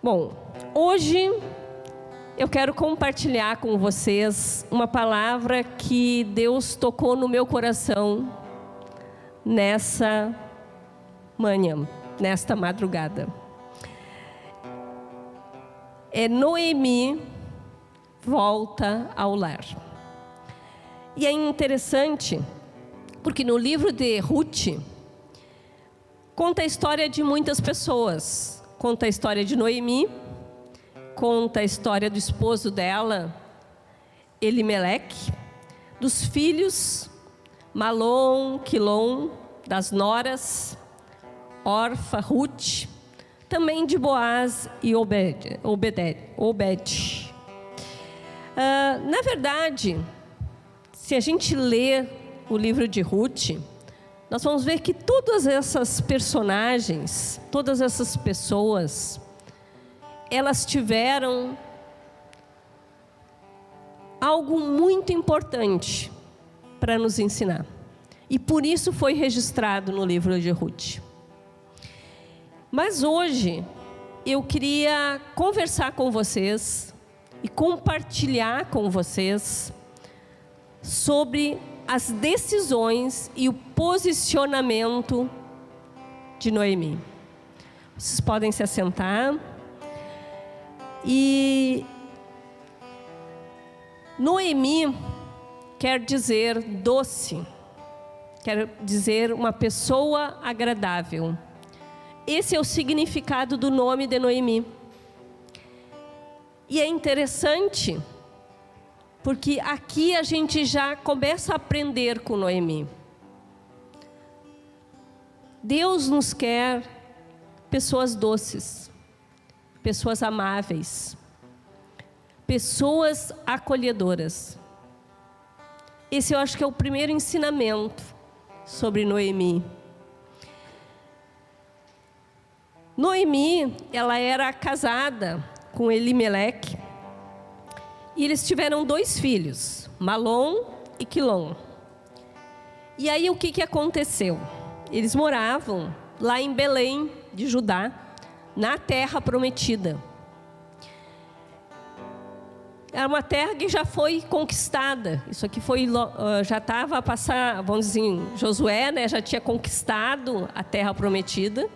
Bom, hoje eu quero compartilhar com vocês uma palavra que Deus tocou no meu coração nessa manhã, nesta madrugada. Noemi volta ao lar. E é interessante, porque no livro de Ruth, conta a história de muitas pessoas. Conta a história de Noemi, conta a história do esposo dela, Elimeleque, dos filhos, Malom, Quilom, das noras, Orfa, Ruth, também de Boaz e Obed. Na verdade, se a gente lê o livro de Ruth, nós vamos ver que todas essas personagens, todas essas pessoas, elas tiveram algo muito importante para nos ensinar. E por isso foi registrado no livro de Ruth. Mas hoje eu queria conversar com vocês e compartilhar com vocês sobre as decisões e o posicionamento de Noemi. Vocês podem se assentar. E Noemi quer dizer doce, quer dizer uma pessoa agradável. Esse é o significado do nome de Noemi. E é interessante, porque aqui a gente já começa a aprender com Noemi. Deus nos quer pessoas doces, pessoas amáveis, pessoas acolhedoras. Esse eu acho que é o primeiro ensinamento sobre Noemi. Noemi, ela era casada com Elimeleque, e eles tiveram 2 filhos, Malom e Quilom. E aí o que aconteceu? Eles moravam lá em Belém, de Judá, na terra prometida. Era uma terra que já foi conquistada. Isso aqui já estava a passar, vamos dizer, Josué, né, já tinha conquistado a terra prometida.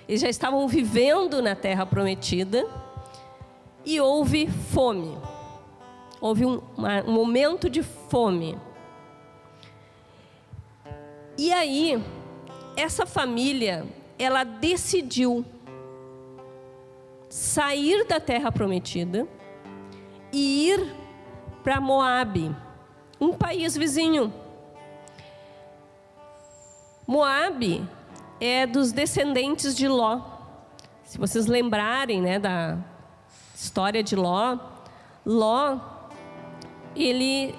Eles já estavam vivendo na terra prometida. E houve fome. Houve um momento de fome. E aí, essa família, ela decidiu sair da terra prometida e ir para Moabe, um país vizinho. Moabe é dos descendentes de Ló. Se vocês lembrarem, né, da história de Ló, ele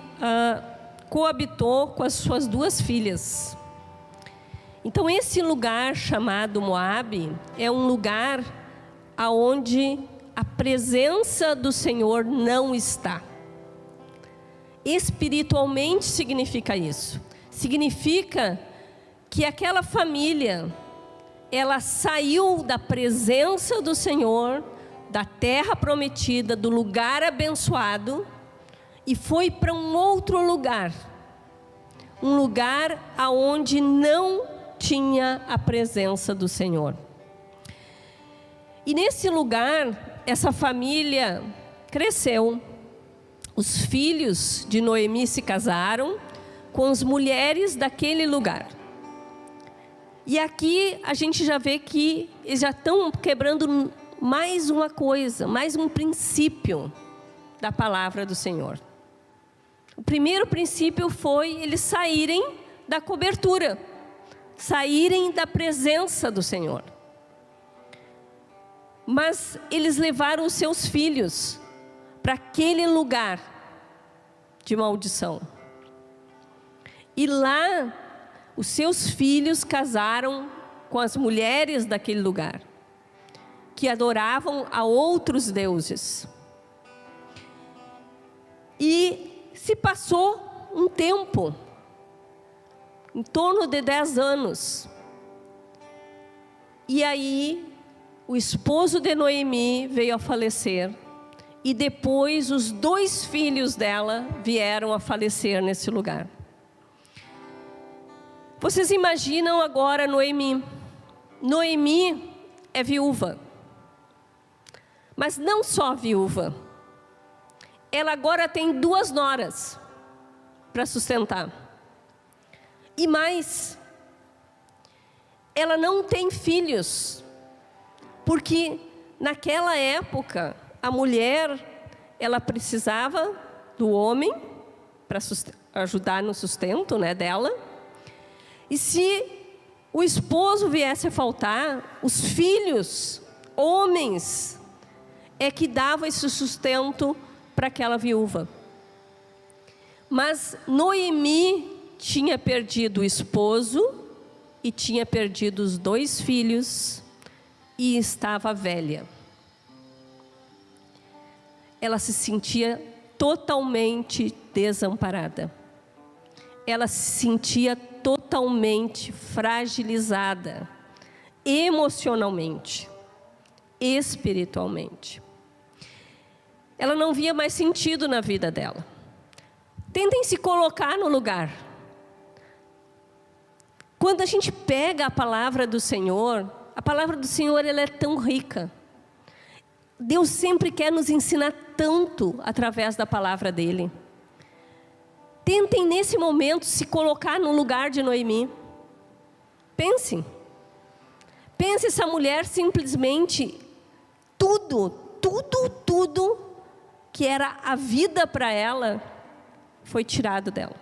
coabitou com as suas 2 filhas. Então esse lugar chamado Moabe é um lugar aonde a presença do Senhor não está. Espiritualmente significa isso. Significa que aquela família, ela saiu da presença do Senhor, da terra prometida, do lugar abençoado, e foi para um outro lugar. Um lugar aonde não tinha a presença do Senhor. E nesse lugar, essa família cresceu. Os filhos de Noemi se casaram com as mulheres daquele lugar. E aqui a gente já vê que eles já estão quebrando mais uma coisa, mais um princípio da palavra do Senhor. O primeiro princípio foi eles saírem da cobertura, saírem da presença do Senhor. Mas eles levaram os seus filhos para aquele lugar de maldição. E lá, os seus filhos casaram com as mulheres daquele lugar, que adoravam a outros deuses. E se passou um tempo, em torno de 10 anos. E aí o esposo de Noemi veio a falecer. E depois os 2 filhos dela vieram a falecer nesse lugar. Vocês imaginam agora Noemi. Noemi é viúva. Mas não só viúva. Ela agora tem 2 noras para sustentar. E mais, ela não tem filhos. Porque naquela época, a mulher, ela precisava do homem para ajudar no sustento, né, dela. E se o esposo viesse a faltar, os filhos, homens, é que davam esse sustento para aquela viúva. Mas Noemi tinha perdido o esposo e tinha perdido os 2 filhos e estava velha. Ela se sentia totalmente desamparada. Ela se sentia totalmente fragilizada, emocionalmente, espiritualmente. Ela não via mais sentido na vida dela. Tentem se colocar no lugar. Quando a gente pega a palavra do Senhor, a palavra do Senhor, ela é tão rica. Deus sempre quer nos ensinar tanto através da palavra dele. Tentem nesse momento se colocar no lugar de Noemi. Pensem. Pense essa mulher simplesmente, tudo que era a vida para ela, foi tirado dela.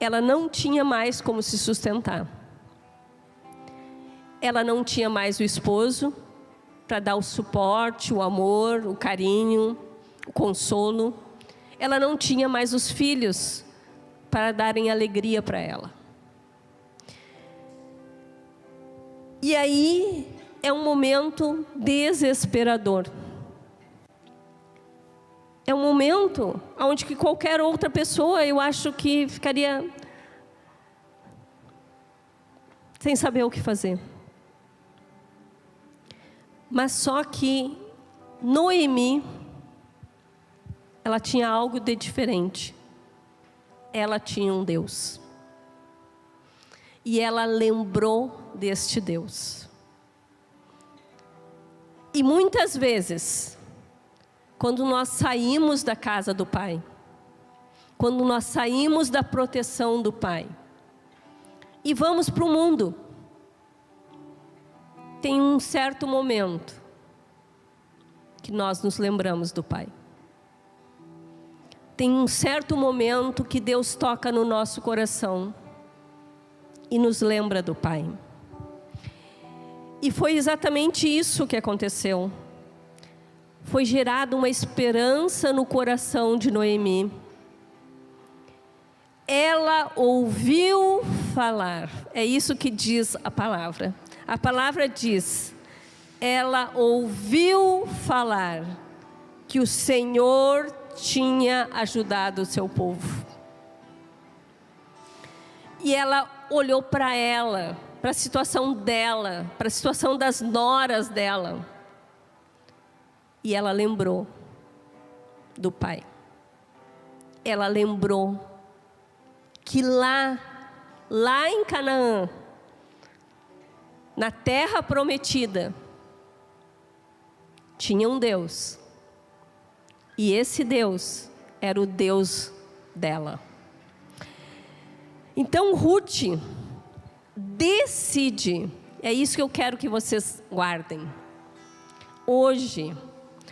Ela não tinha mais como se sustentar. Ela não tinha mais o esposo para dar o suporte, o amor, o carinho, o consolo. Ela não tinha mais os filhos para darem alegria para ela. E aí é um momento desesperador. É um momento onde que qualquer outra pessoa, eu acho que ficaria sem saber o que fazer. Mas só que Noemi, ela tinha algo de diferente. Ela tinha um Deus. E ela lembrou deste Deus. E muitas vezes, quando nós saímos da casa do Pai, quando nós saímos da proteção do Pai, e vamos para o mundo, tem um certo momento que nós nos lembramos do Pai. Tem um certo momento que Deus toca no nosso coração e nos lembra do Pai. E foi exatamente isso que aconteceu. Foi gerada uma esperança no coração de Noemi. Ela ouviu falar. É isso que diz a palavra. A palavra diz, ela ouviu falar que o Senhor tinha ajudado o seu povo. E ela olhou para ela, para a situação dela, para a situação das noras dela. E ela lembrou do Pai. Ela lembrou que lá em Canaã, na terra prometida, tinha um Deus. E esse Deus era o Deus dela. Então Ruth decide, é isso que eu quero que vocês guardem. Hoje,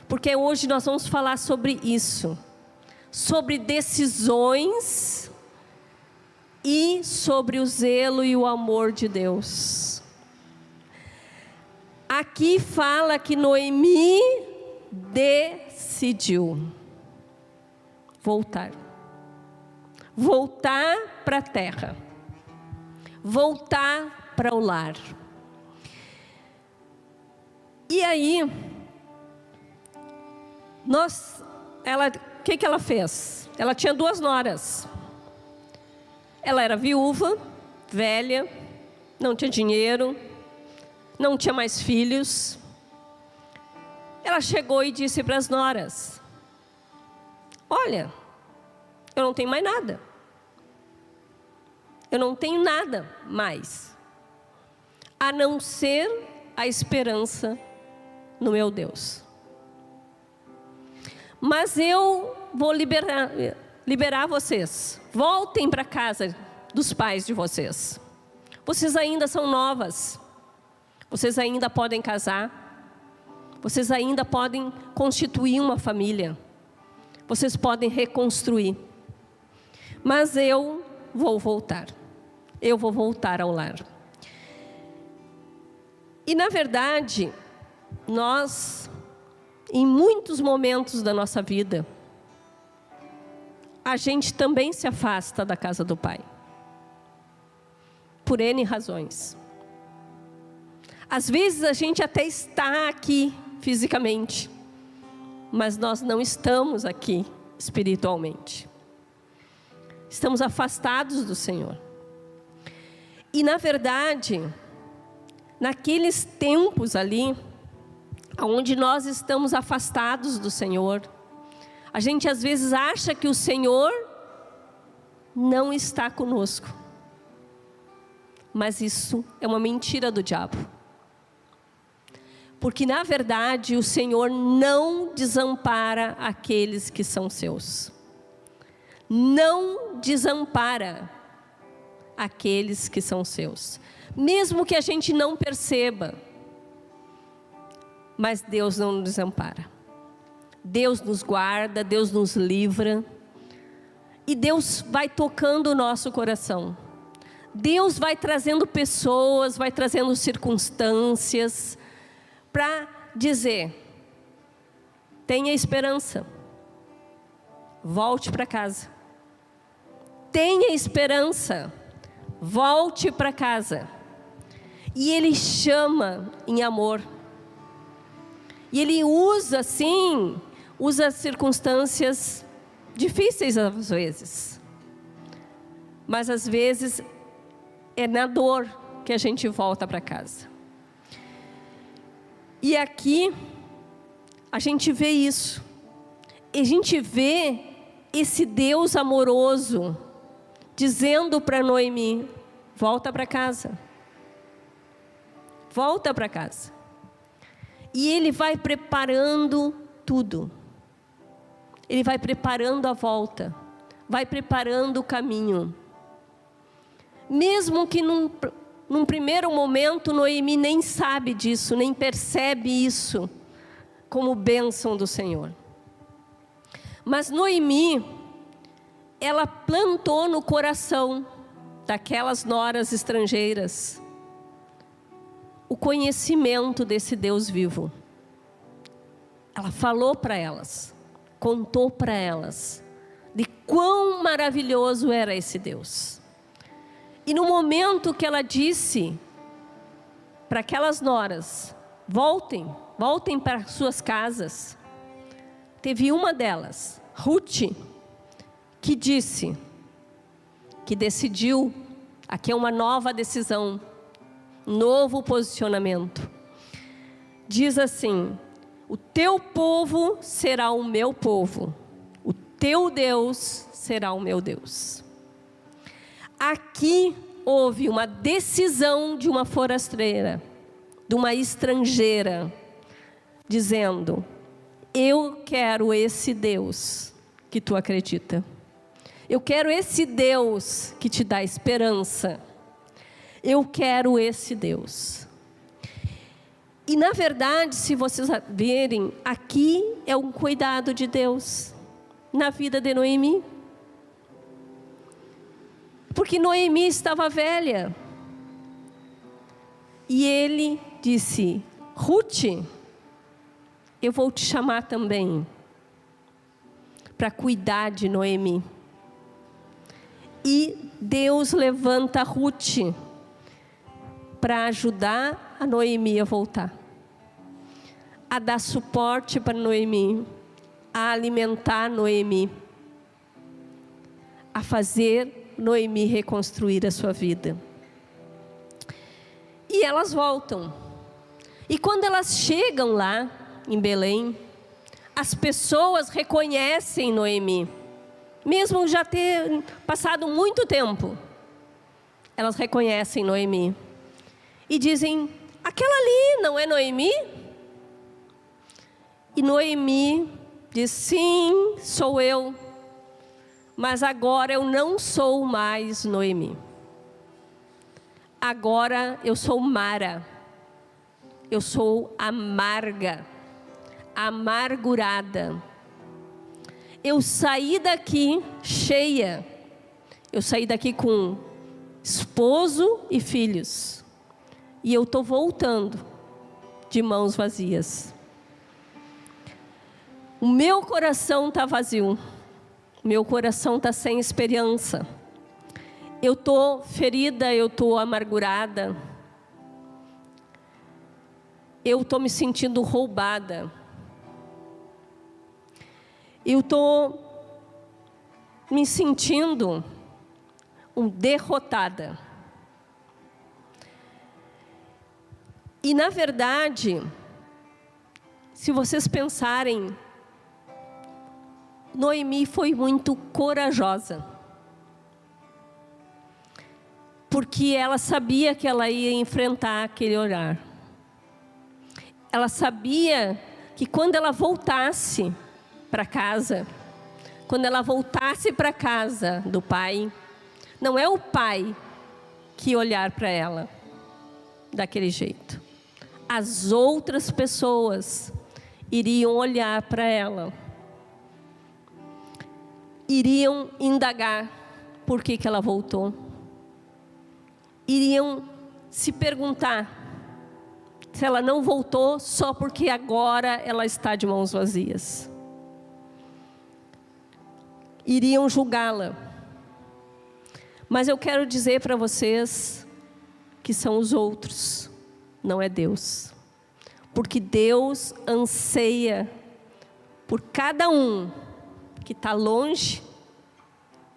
porque hoje nós vamos falar sobre isso. Sobre decisões e sobre o zelo e o amor de Deus. Aqui fala que Noemi decidiu voltar para a terra, voltar para o lar. E aí, o que ela fez? Ela tinha 2 noras. Ela era viúva, velha, não tinha dinheiro, não tinha mais filhos. Ela chegou e disse para as noras: olha, eu não tenho mais nada. Eu não tenho nada mais, a não ser a esperança no meu Deus. Mas eu vou liberar vocês. Voltem para a casa dos pais de vocês. Vocês ainda são novas. Vocês ainda podem casar. Vocês ainda podem constituir uma família. Vocês podem reconstruir. Mas eu vou voltar. Eu vou voltar ao lar. E na verdade, nós, em muitos momentos da nossa vida, a gente também se afasta da casa do Pai. Por N razões. Às vezes a gente até está aqui fisicamente, mas nós não estamos aqui espiritualmente. Estamos afastados do Senhor. E na verdade, naqueles tempos ali, onde nós estamos afastados do Senhor, a gente às vezes acha que o Senhor não está conosco. Mas isso é uma mentira do diabo. Porque na verdade o Senhor não desampara aqueles que são seus. Não desampara aqueles que são seus. Mesmo que a gente não perceba. Mas Deus não nos desampara. Deus nos guarda, Deus nos livra. E Deus vai tocando o nosso coração. Deus vai trazendo pessoas, vai trazendo circunstâncias para dizer: tenha esperança, volte para casa. Tenha esperança, volte para casa. E Ele chama em amor. E Ele usa, sim, usa circunstâncias difíceis às vezes. Mas às vezes é na dor que a gente volta para casa. E aqui a gente vê isso. E a gente vê esse Deus amoroso dizendo para Noemi: volta para casa. Volta para casa. E Ele vai preparando tudo. Ele vai preparando a volta. Vai preparando o caminho. Mesmo que num primeiro momento Noemi nem sabe disso, nem percebe isso como bênção do Senhor. Mas Noemi, ela plantou no coração daquelas noras estrangeiras o conhecimento desse Deus vivo. Ela falou para elas, contou para elas de quão maravilhoso era esse Deus. E no momento que ela disse para aquelas noras: voltem para suas casas, teve uma delas, Ruth, que disse, que decidiu, aqui é uma nova decisão, novo posicionamento. Diz assim: o teu povo será o meu povo, o teu Deus será o meu Deus. Aqui houve uma decisão de uma forasteira, de uma estrangeira, dizendo: eu quero esse Deus que tu acredita. Eu quero esse Deus que te dá esperança. Eu quero esse Deus. E na verdade, se vocês verem, aqui é um cuidado de Deus na vida de Noemi. Porque Noemi estava velha. E Ele disse: Ruth, eu vou te chamar também para cuidar de Noemi. E Deus levanta Ruth para ajudar a Noemi a voltar, a dar suporte para Noemi, a alimentar Noemi, a fazer Noemi reconstruir a sua vida. E elas voltam. E quando elas chegam lá em Belém, as pessoas reconhecem Noemi, mesmo já ter passado muito tempo. Elas reconhecem Noemi e dizem: aquela ali não é Noemi? E Noemi diz: sim, sou eu, mas agora eu não sou mais Noemi. Agora eu sou Mara, eu sou amarga, amargurada. Eu saí daqui cheia, eu saí daqui com esposo e filhos, e eu estou voltando de mãos vazias. O meu coração está vazio, meu coração está sem esperança. Eu estou ferida, eu estou amargurada. Eu estou me sentindo roubada. Eu estou me sentindo derrotada. E na verdade, se vocês pensarem, Noemi foi muito corajosa. Porque ela sabia que ela ia enfrentar aquele olhar. Ela sabia que quando ela voltasse para casa, quando ela voltasse para a casa do pai, não é o pai que olhar para ela daquele jeito. As outras pessoas iriam olhar para ela, iriam indagar por que ela voltou, iriam se perguntar se ela não voltou só porque agora ela está de mãos vazias. Iriam julgá-la. Mas eu quero dizer para vocês que são os outros, não é Deus. Porque Deus anseia por cada um que está longe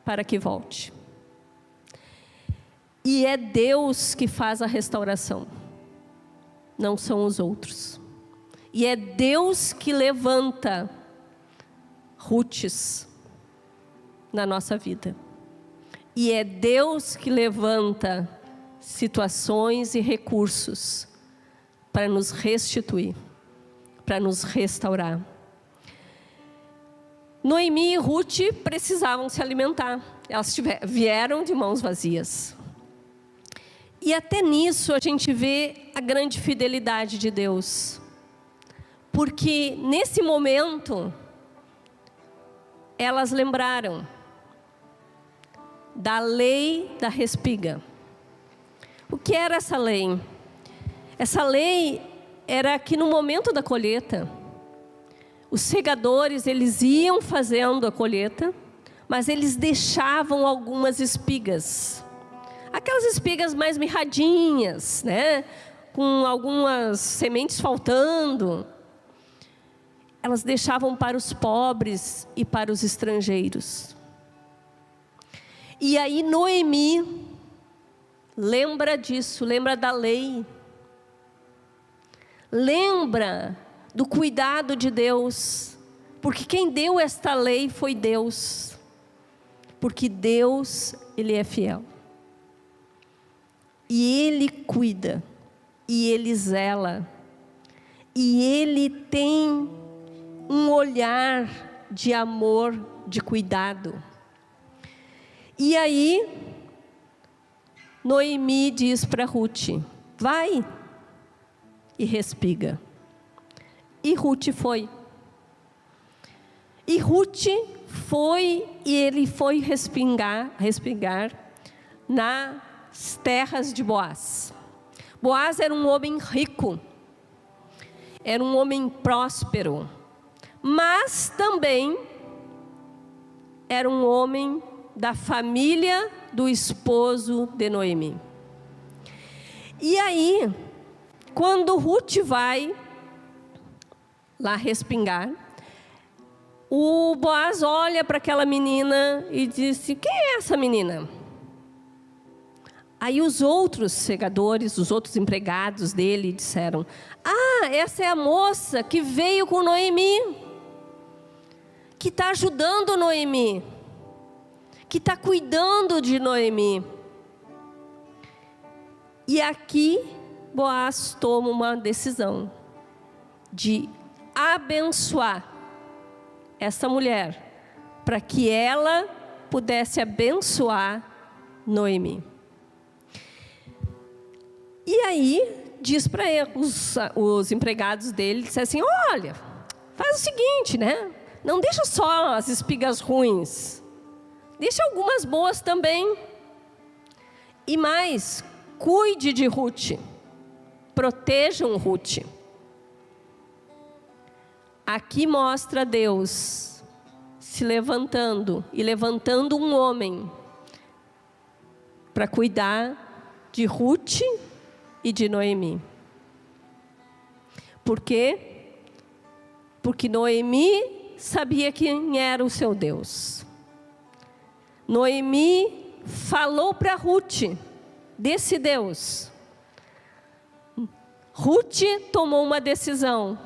para que volte. E é Deus que faz a restauração, não são os outros. E é Deus que levanta Rutes na nossa vida. E é Deus que levanta situações e recursos para nos restituir, para nos restaurar. Noemi e Ruth precisavam se alimentar. Elas vieram de mãos vazias. E até nisso a gente vê a grande fidelidade de Deus. Porque nesse momento, elas lembraram da lei da respiga. O que era essa lei? Essa lei era que no momento da colheita, os segadores, eles iam fazendo a colheita, mas eles deixavam algumas espigas. Aquelas espigas mais mirradinhas, né? Com algumas sementes faltando. Elas deixavam para os pobres e para os estrangeiros. E aí Noemi lembra disso, lembra da lei. Lembra do cuidado de Deus. Porque quem deu esta lei foi Deus. Porque Deus, Ele é fiel. E Ele cuida. E Ele zela. E Ele tem um olhar de amor, de cuidado. E aí, Noemi diz para Ruth: vai e respiga. E Ruth foi. E Ruth foi e ele foi respigar nas terras de Boaz. Boaz era um homem rico, era um homem próspero, mas também era um homem da família do esposo de Noemi. E aí, quando Ruth vai lá respingar, o Boaz olha para aquela menina e disse: quem é essa menina? Aí os outros segadores, os outros empregados dele disseram: ah, essa é a moça que veio com Noemi, que está ajudando Noemi, que está cuidando de Noemi. E aqui Boaz toma uma decisão de abençoar essa mulher, para que ela pudesse abençoar Noemi. E aí diz para os empregados dele, disse assim: olha, faz o seguinte, né? Não deixa só as espigas ruins, deixa algumas boas também. E mais, cuide de Ruth, protejam Ruth. Aqui mostra Deus se levantando e levantando um homem para cuidar de Ruth e de Noemi. Por quê? Porque Noemi sabia quem era o seu Deus. Noemi falou para Ruth desse Deus. Ruth tomou uma decisão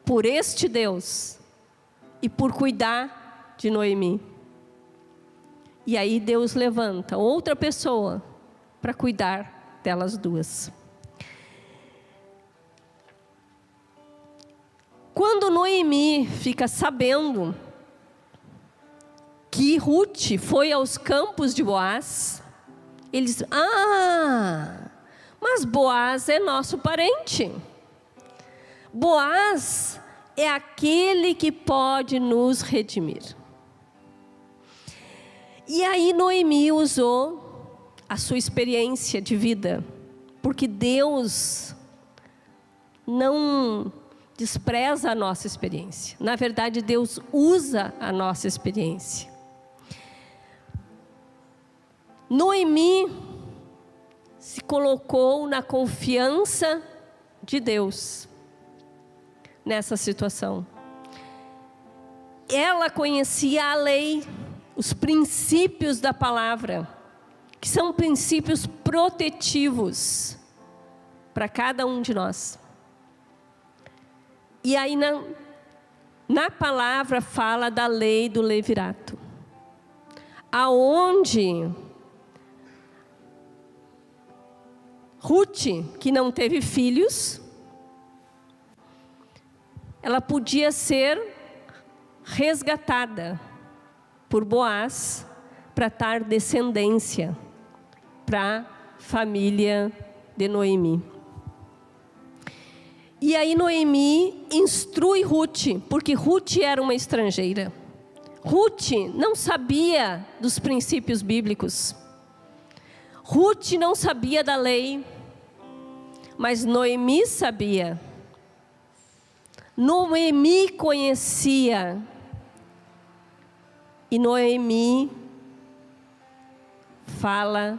por este Deus e por cuidar de Noemi. E aí Deus levanta outra pessoa para cuidar delas duas. Quando Noemi fica sabendo que Ruth foi aos campos de Boaz, ele diz: ah, mas Boaz é nosso parente. Boaz é aquele que pode nos redimir. E aí Noemi usou a sua experiência de vida, porque Deus não despreza a nossa experiência. Na verdade, Deus usa a nossa experiência. Noemi se colocou na confiança de Deus nessa situação. Ela conhecia a lei, os princípios da palavra, que são princípios protetivos para cada um de nós. E aí na palavra fala da lei do levirato, aonde Ruth, que não teve filhos, ela podia ser resgatada por Boaz para dar descendência para a família de Noemi. E aí Noemi instrui Ruth, porque Ruth era uma estrangeira. Ruth não sabia dos princípios bíblicos. Ruth não sabia da lei, mas Noemi sabia. Noemi conhecia. E Noemi fala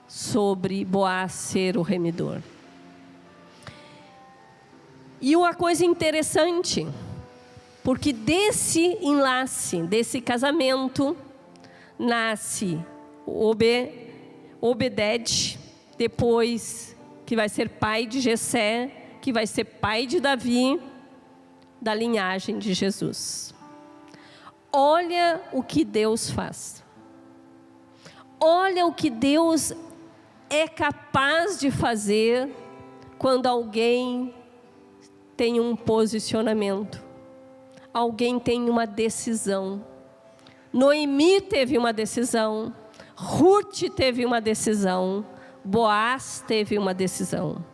sobre Boaz ser o remidor. E uma coisa interessante, porque desse enlace, desse casamento, nasce Obed, depois que vai ser pai de Jessé, que vai ser pai de Davi, da linhagem de Jesus. Olha o que Deus faz. Olha o que Deus é capaz de fazer quando alguém tem um posicionamento, alguém tem uma decisão. Noemi teve uma decisão, Ruth teve uma decisão, Boaz teve uma decisão.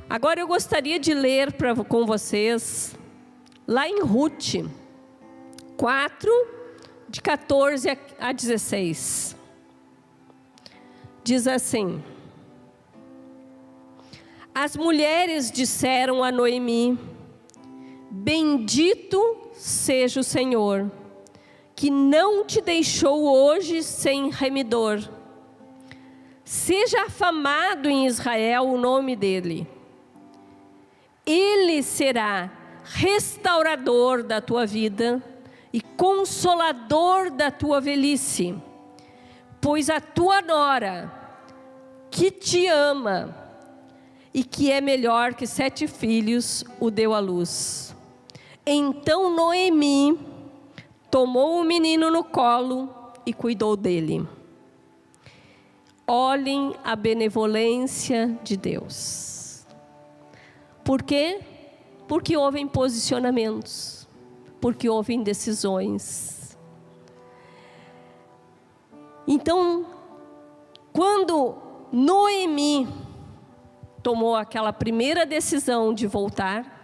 Agora eu gostaria de ler com vocês, lá em Ruth 4, de 14 a 16. Diz assim: as mulheres disseram a Noemi: bendito seja o Senhor, que não te deixou hoje sem remidor. Seja afamado em Israel o nome dele. Ele será restaurador da tua vida e consolador da tua velhice. pois a tua nora, que te ama e que é melhor que 7 filhos, o deu à luz. Então Noemi tomou o menino no colo e cuidou dele. Olhem a benevolência de Deus. Por quê? Porque houve posicionamentos, porque houve decisões. Então, quando Noemi tomou aquela primeira decisão de voltar,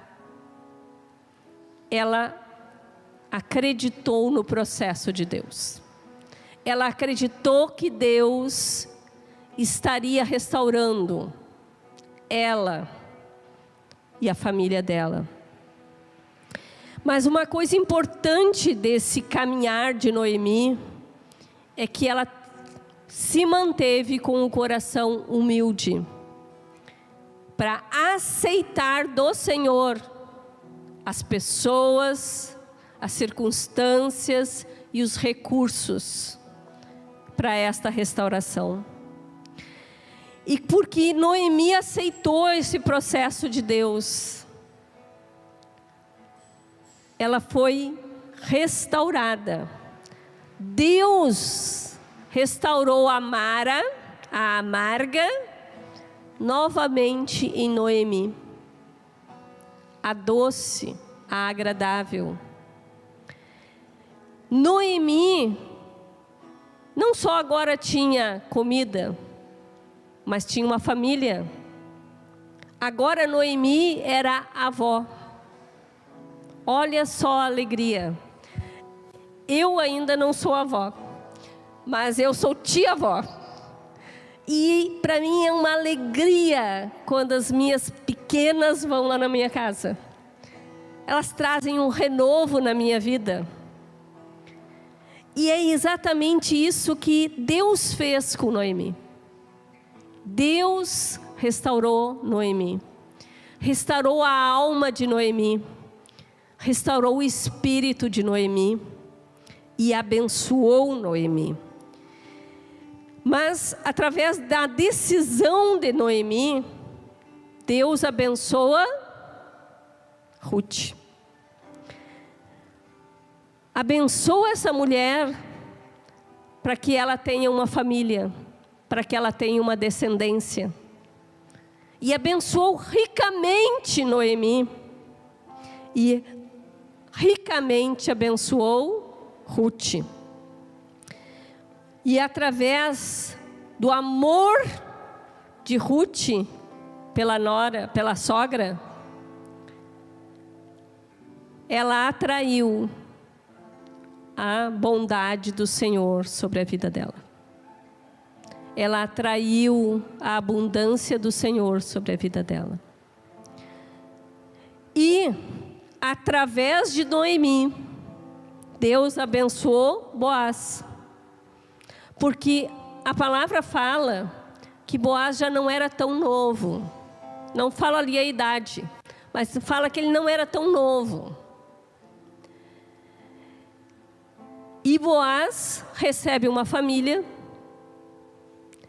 ela acreditou no processo de Deus. Ela acreditou que Deus estaria restaurando ela e a família dela. Mas uma coisa importante desse caminhar de Noemi é que ela se manteve com o coração humilde para aceitar do Senhor as pessoas, as circunstâncias e os recursos para esta restauração. E porque Noemi aceitou esse processo de Deus, ela foi restaurada. Deus restaurou a Mara, a amarga, novamente em Noemi. A doce, a agradável. Noemi não só agora tinha comida, mas tinha uma família. Agora Noemi era avó. Olha só a alegria. Eu ainda não sou avó, mas eu sou tia-avó. E para mim é uma alegria quando as minhas pequenas vão lá na minha casa. Elas trazem um renovo na minha vida. E é exatamente isso que Deus fez com Noemi. Deus restaurou Noemi, restaurou a alma de Noemi, restaurou o espírito de Noemi e abençoou Noemi. Mas através da decisão de Noemi, Deus abençoa Ruth. Abençoa essa mulher para que ela tenha uma família, para que ela tenha uma descendência. E abençoou ricamente Noemi. E ricamente abençoou Ruth. E através do amor de Ruth pela nora, pela sogra, ela atraiu a bondade do Senhor sobre a vida dela. Ela atraiu a abundância do Senhor sobre a vida dela. E, através de Noemi, Deus abençoou Boaz. Porque a palavra fala que Boaz já não era tão novo. Não fala ali a idade, mas fala que ele não era tão novo. E Boaz recebe uma família,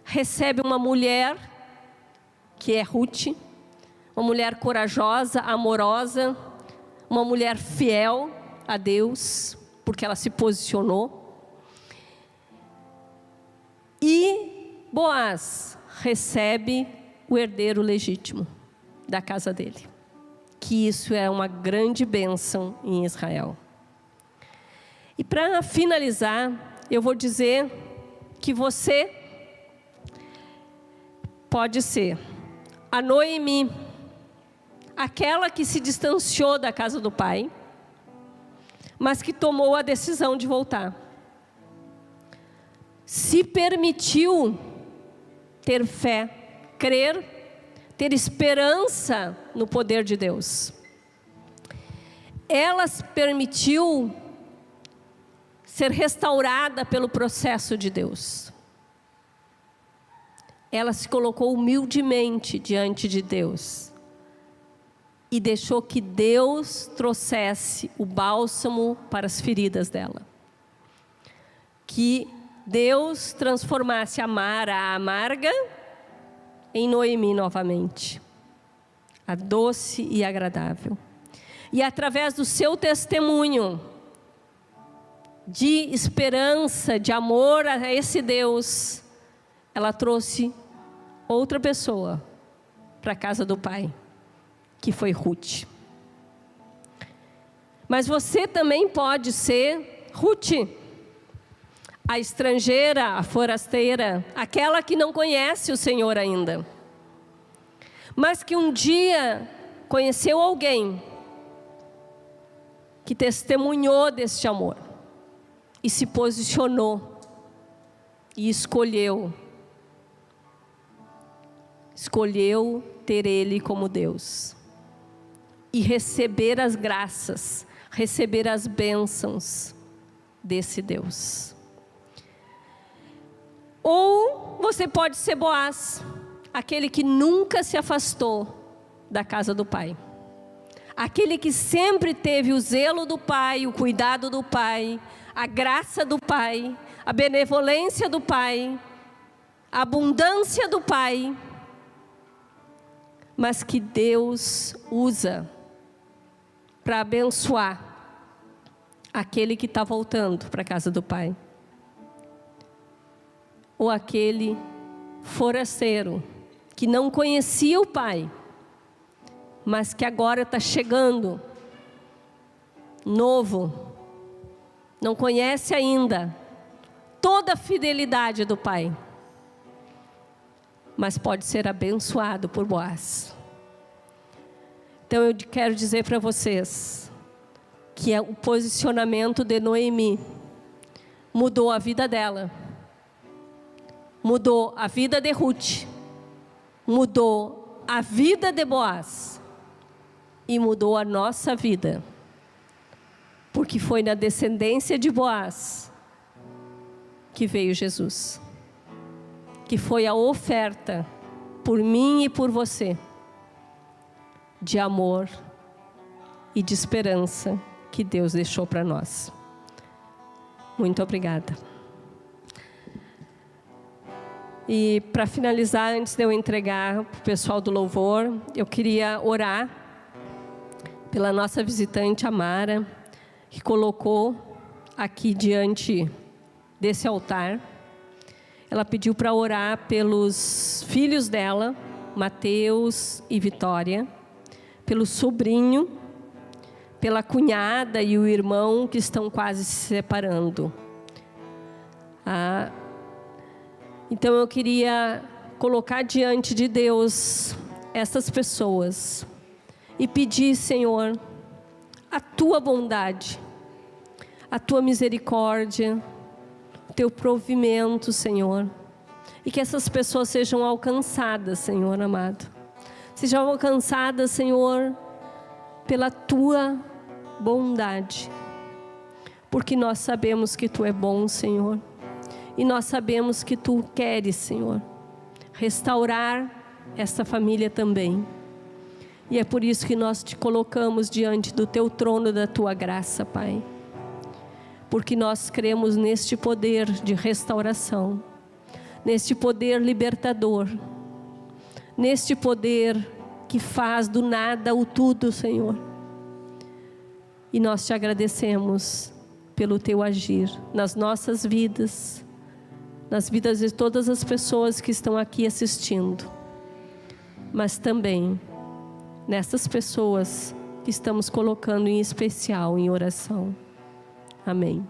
recebe uma mulher, que é Ruth, uma mulher corajosa, amorosa, uma mulher fiel a Deus, porque ela se posicionou. E Boaz recebe o herdeiro legítimo da casa dele, que isso é uma grande bênção em Israel. E para finalizar, eu vou dizer que você pode ser a Noemi, aquela que se distanciou da casa do pai, mas que tomou a decisão de voltar. Se permitiu ter fé, crer, ter esperança no poder de Deus. Ela se permitiu ser restaurada pelo processo de Deus. Ela se colocou humildemente diante de Deus e deixou que Deus trouxesse o bálsamo para as feridas dela. Que Deus transformasse a Mara, a amarga, em Noemi novamente, a doce e agradável. E através do seu testemunho de esperança, de amor a esse Deus, ela trouxe outra pessoa para a casa do pai, que foi Ruth. Mas você também pode ser Ruth, a estrangeira, a forasteira, aquela que não conhece o Senhor ainda, mas que um dia conheceu alguém que testemunhou deste amor e se posicionou e escolheu ter Ele como Deus e receber as graças, receber as bênçãos desse Deus. Ou você pode ser Boaz, aquele que nunca se afastou da casa do pai, aquele que sempre teve o zelo do pai, o cuidado do pai, a graça do pai, a benevolência do pai, a abundância do pai, mas que Deus usa para abençoar aquele que está voltando para a casa do pai, ou aquele forasteiro que não conhecia o pai, mas que agora está chegando, novo, não conhece ainda toda a fidelidade do pai, mas pode ser abençoado por Boaz. Então eu quero dizer para vocês que o posicionamento de Noemi mudou a vida dela, mudou a vida de Ruth, mudou a vida de Boaz e mudou a nossa vida, porque foi na descendência de Boaz que veio Jesus, que foi a oferta por mim e por você, de amor e de esperança que Deus deixou para nós. Muito obrigada. E para finalizar, antes de eu entregar para o pessoal do louvor, eu queria orar pela nossa visitante Amara, que colocou aqui diante desse altar. Ela pediu para orar pelos filhos dela, Mateus e Vitória, pelo sobrinho, pela cunhada e o irmão que estão quase se separando. Então eu queria colocar diante de Deus essas pessoas e pedir, Senhor, a Tua bondade, a Tua misericórdia, o Teu provimento, Senhor, e que essas pessoas sejam alcançadas, Senhor amado, sejam alcançadas, Senhor, pela Tua bondade, porque nós sabemos que Tu é bom, Senhor, e nós sabemos que Tu queres, Senhor, restaurar esta família também. E é por isso que nós te colocamos diante do Teu trono da Tua graça, Pai. Porque nós cremos neste poder de restauração, neste poder libertador, neste poder que faz do nada o tudo, Senhor. E nós te agradecemos pelo Teu agir nas nossas vidas, nas vidas de todas as pessoas que estão aqui assistindo, mas também nessas pessoas que estamos colocando em especial em oração. Amém.